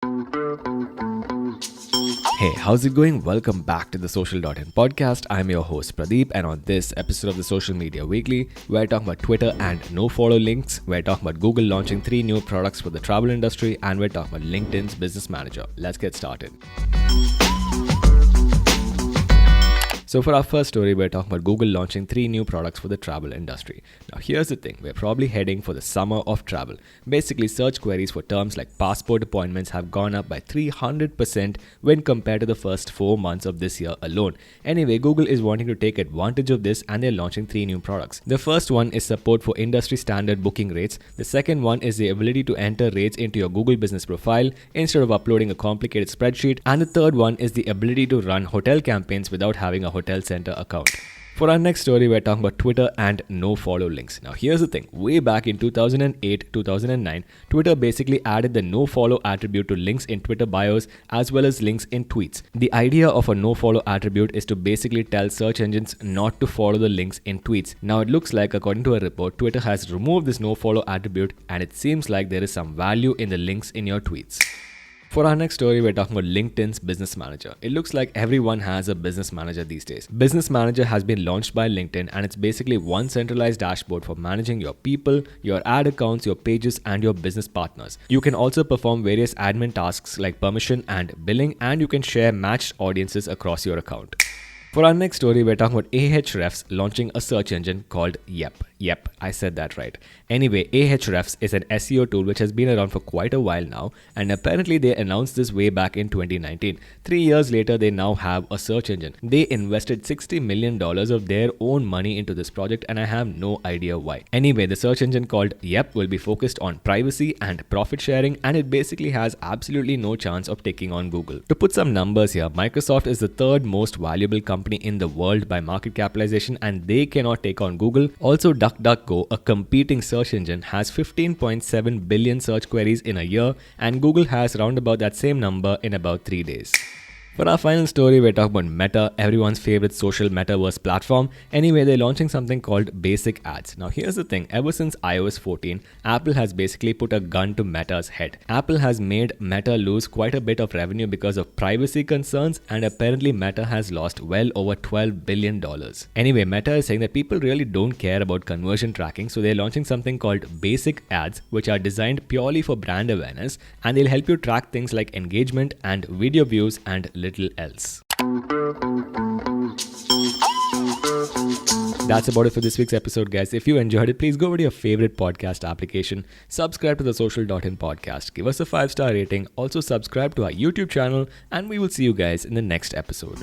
Hey, how's it going? Welcome back to the Social.in podcast. I'm your host Pradeep, and on this episode of the Social Media Weekly, we're talking about Twitter and nofollow links. We're talking about Google launching 3 new products for the travel industry, and we're talking about LinkedIn's Business Manager. Let's get started. So for our first story, we're talking about Google launching 3 new products for the travel industry. Now here's the thing, we're probably heading for the summer of travel. Basically, search queries for terms like passport appointments have gone up by 300% when compared to the first 4 months of this year alone. Anyway, Google is wanting to take advantage of this and they're launching 3 new products. The first one is support for industry standard booking rates. The second one is the ability to enter rates into your Google business profile instead of uploading a complicated spreadsheet. And the third one is the ability to run hotel campaigns without having a hotel center account. For our next story, we're talking about Twitter and nofollow links. Now here's the thing, way back in 2008-2009, Twitter basically added the nofollow attribute to links in Twitter bios as well as links in tweets. The idea of a nofollow attribute is to basically tell search engines not to follow the links in tweets. Now it looks like, according to a report, Twitter has removed this nofollow attribute and it seems like there is some value in the links in your tweets. For our next story, we're talking about LinkedIn's Business Manager. It looks like everyone has a business manager these days. Business Manager has been launched by LinkedIn and it's basically one centralized dashboard for managing your people, your ad accounts, your pages, and your business partners. You can also perform various admin tasks like permission and billing, and you can share matched audiences across your account. For our next story, we're talking about Ahrefs launching a search engine called Yep. Yep, I said that right. Anyway, Ahrefs is an SEO tool which has been around for quite a while now, and apparently they announced this way back in 2019. 3 years later, they now have a search engine. They invested $60 million of their own money into this project, and I have no idea why. Anyway, the search engine called Yep will be focused on privacy and profit sharing, and it basically has absolutely no chance of taking on Google. To put some numbers here, Microsoft is the third most valuable company in the world by market capitalization, and they cannot take on Google. Also, DuckDuckGo, a competing search engine, has 15.7 billion search queries in a year, and Google has round about that same number in about 3 days. For our final story, we're talking about Meta, everyone's favorite social metaverse platform. Anyway, they're launching something called Basic Ads. Now here's the thing, ever since iOS 14, Apple has basically put a gun to Meta's head. Apple has made Meta lose quite a bit of revenue because of privacy concerns, and apparently Meta has lost well over $12 billion. Anyway, Meta is saying that people really don't care about conversion tracking, so they're launching something called Basic Ads, which are designed purely for brand awareness, and they'll help you track things like engagement and video views and little else. That's about it for this week's episode, guys. If you enjoyed it, please go over to your favorite podcast application, subscribe to the Social.in podcast, give us a 5-star rating, also subscribe to our YouTube channel, and we will see you guys in the next episode.